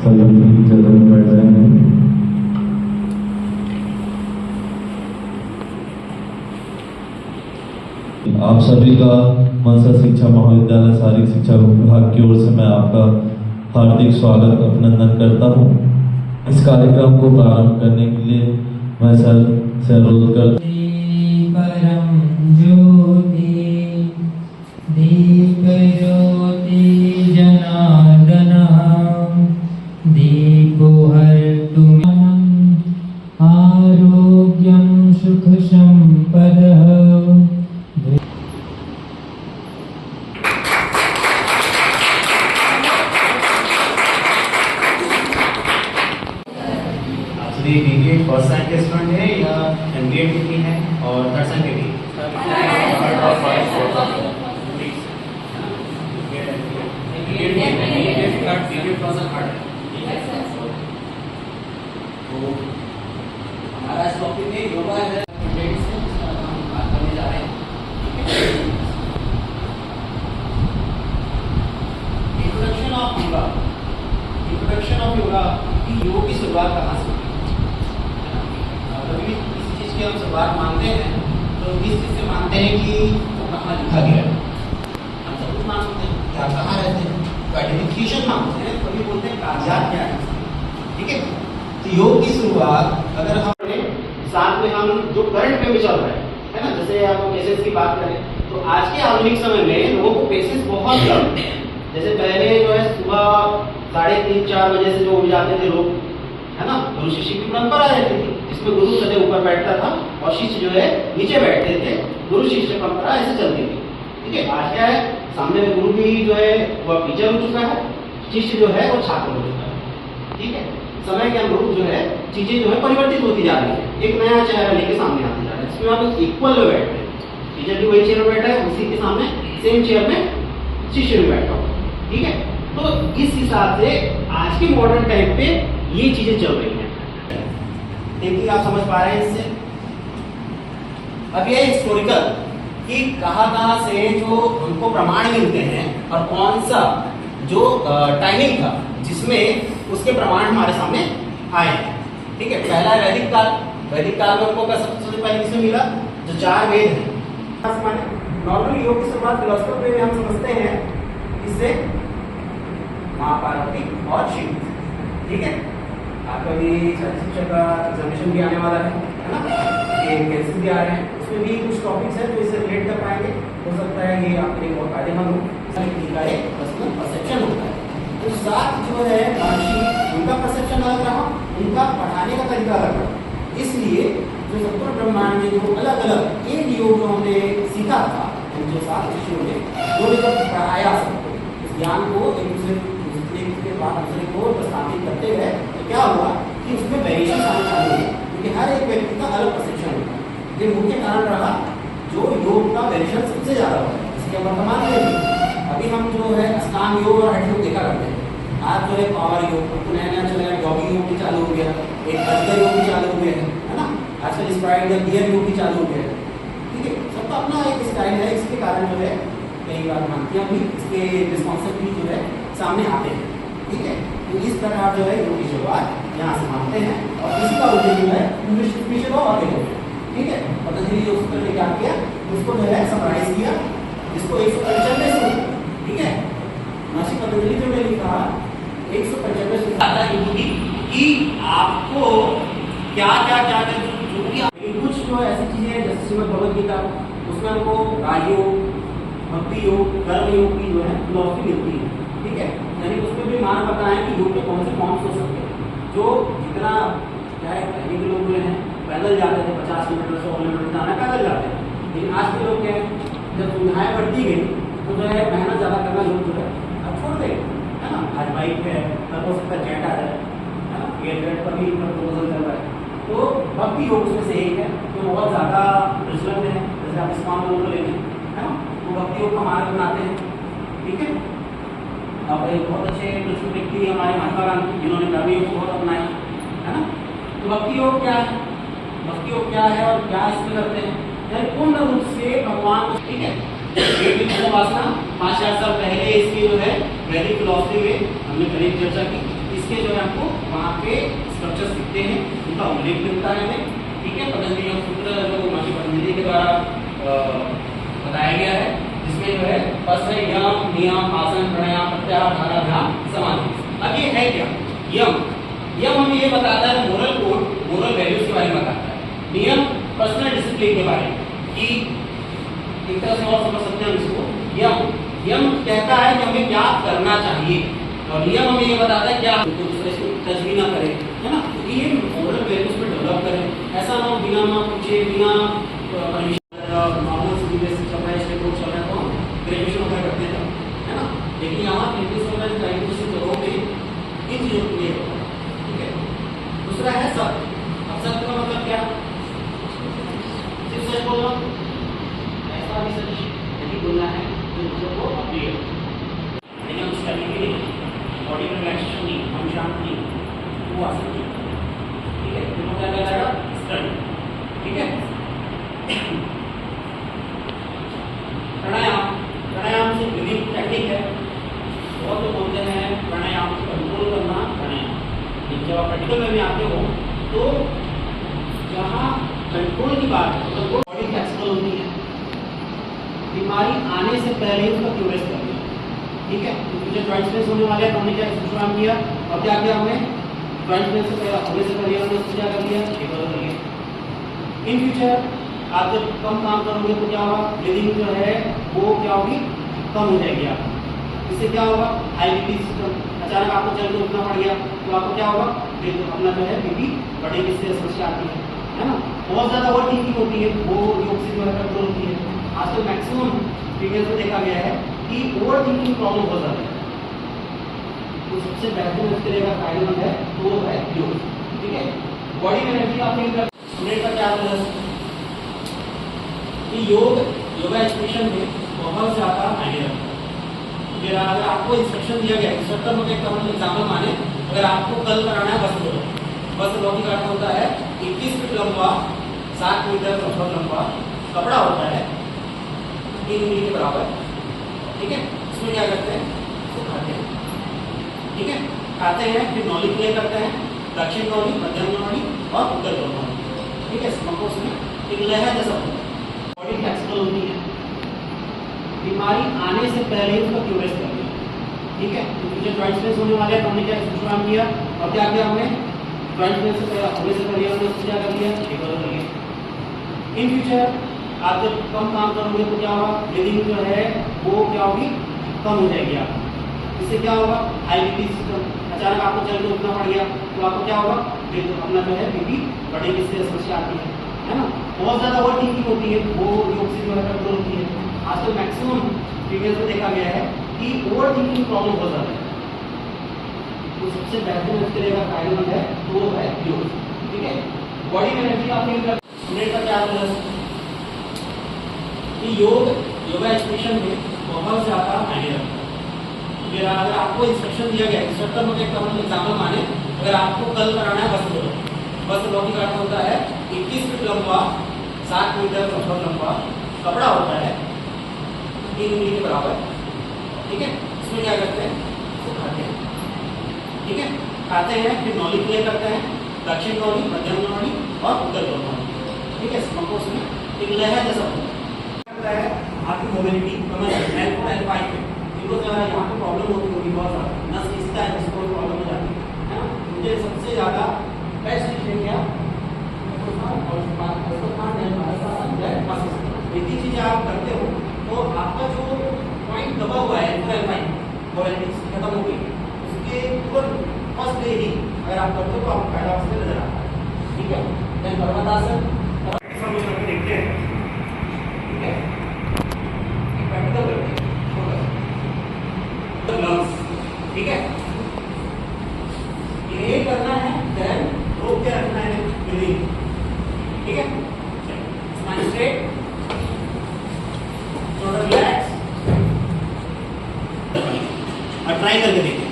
सब अपनी जगह में बैठ जाएंगे। आप सभी का मनसा शिक्षा महाविद्यालय शारीरिक शिक्षा विभाग की ओर से मैं आपका हार्दिक स्वागत अभिनंदन करता हूं। इस कार्यक्रम को प्रारंभ करने के लिए मैं सर से अनुरोध करता हूं। परम ज्योति दीप ज्योति जनार्दन दीपो हर्तु आरोग्यं सुख संपदः। देखिए फर्स्ट साइड के स्टूडेंट है या एमबीए की है और थर्ड साइड के भी हमारा टॉपिक में योगा है। Introduction of yoga. Introduction of yoga कि योग की शुरुआत कहाँ से हुई? कभी किसी चीज़ की हम शुरुआत मानते हैं तो इस चीज़ से मानते हैं कि कहाँ लिखा गया है। हम सब कुछ मानते हैं क्या कहाँ रहते हैं, आइडेंटिफिकेशन मानते हैं, कभी बोलते हैं कागजात क्या है। ठीक है, तो योग की शुरुआत अगर हम साथ में हम जो करंट में भी चल रहा है ना, जैसे आप पेशेंस की बात करें तो आज के आधुनिक समय में लोगों को पेशेंस बहुत कम है। जैसे पहले जो है सुबह 3:30-4 बजे से जो उठ जाते थे लोग, है ना, गुरु शिष्य की परंपरा रहती थी जिसमें गुरु सदैव ऊपर बैठता था और शिष्य जो है नीचे बैठते थे। गुरु शिष्य परंपरा ऐसे चलती थी। ठीक है, आज क्या है, सामने में गुरु भी जो है वह टीचर हो चुका है, शिष्य जो है वो छात्र हो चुका है। ठीक है, समय के अनुरूप जो है चीजें जो है परिवर्तित होती जा रही है, एक नया चेहरा लेके सामने आते जा रहा है जिसमें आप इक्वल में बैठते हैं। टीचर भी वही चेयर में बैठा है, उसी के सामने सेम चेयर में शिष्य भी बैठा हो। ठीक है, तो इस हिसाब से आज के मॉडर्न टाइम पे ये चीजें चल रही हैं। देखिए आप समझ पा रहे हैं इससे। अब ये हिस्टोरिकल कि कहाँ से जो उनको प्रमाण मिलते हैं और कौन सा जो टाइमिंग था जिसमें उसके प्रमाण हमारे सामने आए हैं। ठीक है, पहला वैदिक काल। वैदिक काल में उनको सबसे पहले किसमें मिला? जो 4 वेद हैं। नॉर्मली योग की शुरुआत फिलोसफर में हम समझते हैं इससे माँ पार्वती और शिव। ठीक है, आपका भी शिक्षक का एग्जामिनेशन भी आने वाला है ना, ये केसेस भी आ रहे हैं, उसमें भी कुछ टॉपिक्स हैं जो इससे रिलेट कर पाएंगे। हो सकता है ये आपके लिए बहुत फायदेमंद हो। का एक पर्सनल परसेप्शन होता है, तो साथ जो है महर्षि उनका परसेप्शन अलग रहा, उनका पढ़ाने का तरीका अलग रहा। इसलिए जो सत्तर ब्रह्मांड में जो अलग अलग एक योग जो हमने सीखा था, जो 7 शिष्यों ने जो जब पढ़ाया सबको इस ज्ञान को एक दूसरे को प्रस्थापित करते गए, तो क्या हुआ कि उसमें वेरिएशन आना चालू हुआ, क्योंकि हर एक व्यक्ति का अलग परसेप्शन होता है। ये मुख्य कारण रहा जो योग का वेरिएशन सबसे ज्यादा होता है। इसके वर्तमान में अभी हम जो है अष्टांग योग और हठ योग देखा करते हैं। आज जो है पावर योग तो नया चलेगा, डॉगी योग भी चालू हो गया, एक अजगर योग भी चालू हो गया है ना, आजकल स्प्राइट या बियर योग भी चालू हो गया है। ठीक है, सबका अपना एक स्टाइल है, इसके कारण जो है कई बार भ्रांतियाँ भी इसके रिस्पॉन्सिव भी जो है सामने आते हैं। ठीक है, तो इस प्रकार जो है योग की शुरुआत यहाँ से मानते हैं और इसका उद्देश्य जो है विश्व और देखो। ठीक है, पतंजलि योग सूत्र ने क्या किया, उसको जो है समराइज किया, जिसको 195 सूत्र। ठीक है, महर्षि पतंजलि जो ने लिखा 195 सूत्र कि आपको क्या क्या क्या जो भी कुछ जो ऐसी चीजें जैसे श्रीमद् भगवद गीता, उसमें हमको राजयोग, भक्ति योग, कर्म योग की जो है फिलॉसफी मिलती है। ठीक है, यानी उसमें भी मान पता है कि योग के कौन से फॉर्म्स हो सकते हैं। जो जितना चाहे पहले के लोग जो हैं पैदल जाते थे, 50 किलोमीटर 100 किलोमीटर जाना पैदल जाते हैं, लेकिन आज के लोग क्या है, जब सुविधाएं बढ़ती गई तो जो है मेहनत ज़्यादा करना लोग जो है अब छोड़ दें, है ना। आज बाइक पे कल हो सकता है जेट आ जाए, है ना, एयरजेट पर भी प्रपोजल चल रहा है। तो भक्ति योग उसमें से एक है जो बहुत ज़्यादा प्रचलन है। जैसे आप इस्लाम लोगों को लेंगे, है ना, तो भक्ति योग का मार्ग बनाते हैं। ठीक है, अब एक बहुत अच्छे कृष्ण व्यक्ति हमारे महात्मा गांधी, जिन्होंने कर्म योग को बहुत अपनाया, है ना। तो भक्ति योग क्या है, भक्ति योग क्या है और क्या इसमें करते हैं, यानी पूर्ण रूप से भगवान को। ठीक है, वासना 5000 साल पहले इसकी जो है वैदिक फिलॉसफी में हमने करीब चर्चा की। जिसके जो है आपको वहाँ पे स्ट्रक्चर्स दिखते हैं, उनका उल्लेख मिलता है हमें। ठीक है, पतंजलि योग सूत्र जो महर्षि पतंजलि के द्वारा बताया गया है, जिसमें जो है फर्स्ट है यम, नियम, आसन, प्राणायाम, प्रत्याहार, धारा, ध्यान, समाधि। अब ये है क्या? यम हमें ये बताता है मोरल कोड, मोरल वैल्यूज के बारे में बताता है। नियम पर्सनल डिसिप्लिन के बारे में, कि एक तरह से और समझ सकते हैं इसको। यम कहता है कि हमें क्या करना चाहिए, और नियम हमें ये बताता है क्या दूसरे से टच भी ना करें, है ना। तो ये मोरल वैल्यूज में डेवलप करें, ऐसा ना बिना पूछे, बिना परमिशन नॉर्मल सिटी बेसिस चल रहा है, स्टेट बोर्ड चल रहा है, तो हम ग्रेजुएशन वगैरह करते हैं, है ना। लेकिन यहाँ जगहों पे इन चीज़ों के लिए होता है। ठीक है, दूसरा है सत्य। अब सत्य का मतलब क्या? सिर्फ सच बोलना, ऐसा भी सच नहीं बोलना है जो दूसरों को अप्रिय, लेकिन हम स्टडी के लिए बॉडी में रिलैक्सेशन नहीं, हम शांत नहीं, वो आसन नहीं। ठीक है, तो क्या कहलाएगा? स्टडी। ठीक है, प्राणायाम से ब्रीदिंग टेक्निक है। बहुत लोग बोलते हैं प्राणायाम को कंट्रोल करना प्राणायाम, लेकिन जब आप प्रैक्टिकल में भी आते हो तो जहाँ कंट्रोल की बात है तो बॉडी फ्लेक्सिबल होती है, बीमारी आने से पहले ही उसका क्यूरेस कर दिया। ठीक है, मुझे जॉइंट स्पेस होने वाले तो हमने क्या शुरुआत किया, और क्या किया हमने जॉइंट स्पेस से पहले होने से पहले हमने उसको क्या कर दिया, ये बदल दिया। इन फ्यूचर आप जब कम काम करोगे तो क्या होगा, ब्रीदिंग जो है वो क्या होगी, कम हो जाएगी आप। इससे क्या होगा, हाई बीपी सिस्टम, अचानक आपको चल के उठना पड़ गया तो आपको क्या होगा, अपना जो है बीपी बढ़ेगी, इससे समस्या आती है ना। बहुत ज़्यादा ओवर थिंकिंग होती है, वो योग से जो है कंट्रोल होती है। आजकल मैक्सिमम फीमेल्स में देखा गया है कि ओवर थिंकिंग प्रॉब्लम बहुत ज़्यादा है, तो सबसे बेहतरीन उसके लिए अगर फायदेमंद है तो वो है योग। ठीक है, बॉडी में एनर्जी का फील कर स्टूडेंट का क्या मतलब कि योगा एजुकेशन में बहुत ज़्यादा मायने रखता है। मेरा अगर आपको इंस्ट्रक्शन दिया गया, इंस्ट्रक्टर में एग्जाम्पल माने, अगर आपको कल कराना है बस लॉ का होता है 21 फीट लंबा, 7 मीटर लंबा कपड़ा होता है, 3 मीटर के बराबर। ठीक है, इसमें क्या करते हैं, तो खाते हैं। ठीक है, खाते हैं, फिर नौली प्ले करते हैं, दक्षिण नौली, मध्यम नौली और उत्तर नौली। ठीक है, समझो उसमें एक लहर जैसा होता है, बॉडी फ्लेक्सिबल होती है, बीमारी आने से पहले ही उसका क्यूरेस कर दिया। ठीक है, तो मुझे जॉइंट स्पेस होने वाले तो हमने क्या शुरुआत किया, और क्या किया हमने जॉइंट स्पेस से पहले होने से पहले हमने उसको क्या कर दिया, ये बदल दिया। इन फ्यूचर आप जब कम काम करोगे तो क्या होगा, ब्रीदिंग जो है वो क्या होगी, कम हो जाएगी आप। इससे क्या होगा, हाई बीपी सिस्टम, अचानक आपको चल के उठना पड़ गया तो आपको क्या होगा, अपना जो है बीपी बढ़ेगी, इससे समस्या आती है ना। बहुत ज़्यादा ओवर थिंकिंग होती है, वो योग से जो है कंट्रोल होती है। आजकल मैक्सिमम फीमेल्स में देखा गया है कि ओवर थिंकिंग प्रॉब्लम बहुत ज़्यादा है, तो सबसे बेहतरीन उसके लिए अगर फायदेमंद है तो वो है योग। ठीक है, बॉडी में एनर्जी का फील कर स्टूडेंट का क्या मतलब कि योगा एजुकेशन में बहुत ज़्यादा मायने रखता है। मेरा अगर आपको इंस्ट्रक्शन दिया गया, इंस्ट्रक्टर में एग्जाम्पल माने, अगर आपको कल कराना है बस लॉ का होता है 21 फीट लंबा, 7 मीटर लंबा कपड़ा होता है, 3 मीटर के बराबर। ठीक है, इसमें क्या करते हैं, तो खाते हैं। ठीक है, खाते हैं, फिर नौली प्ले करते हैं, दक्षिण नौली, मध्यम नौली और उत्तर नौली। ठीक है, समझो उसमें एक लहर जैसा होता है। आपकी मोबिलिटी L4 L5 में इनको यहाँ पे प्रॉब्लम होगी बहुत ज़्यादा, नस खींचता है, जिसको प्रॉब्लम हो जाती है ना। मुझे सबसे ज़्यादा बेस्ट चीज़ है क्या, इतनी चीज़ें आप करते हो तो आपका जो पॉइंट दबा हुआ है मोबिलिटी खत्म हो गई, उसके तुरंत फर्स्ट डे ही अगर आप करते हो तो आपको फायदा उससे नजर आता है। ठीक है, देन पर्वतासन देखते हैं। ठीक है, प्रैक्टिकल करते हैं लंग्स। ठीक है, ये करना है, देन रोक के रखना है ब्रीदिंग। ठीक है, स्माइल स्ट्रेट, शोल्डर रिलैक्स, और ट्राई करके देखिए।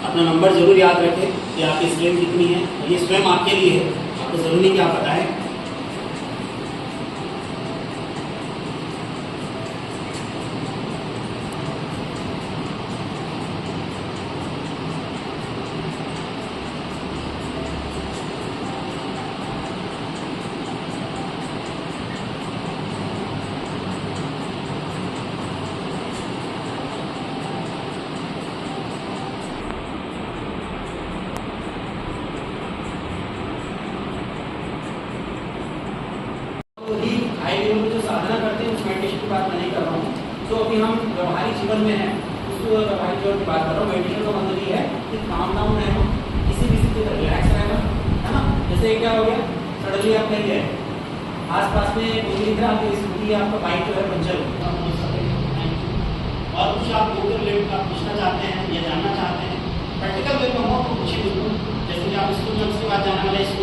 अपना नंबर जरूर याद रखें कि आपकी स्ट्रेंथ कितनी है, ये स्वयं आपके लिए है, आपको जरूरी क्या पता है। बात मैं नहीं कर रहा हूँ। जो अभी हम व्यवहारिक जीवन में हैं उस व्यवहारिक जीवन की बात कर रहा हूँ। मेडिटेशन का मतलब ये है कि काम डाउन है, किसी भी स्थिति में रिलैक्स रहेगा, है ना। जैसे क्या हो गया, सडनली आप कहीं गए, आसपास में कोई दिख रहा, आपकी स्कूटी आपका बाइक जो है पंचर हो गया, और कुछ आप लोग रिलेटेड आप पूछना चाहते हैं या जानना चाहते हैं, प्रैक्टिकल वे में हो तो पूछिए बिल्कुल। जैसे कि आप स्कूल में उसके बाद जाने वाले स्कूल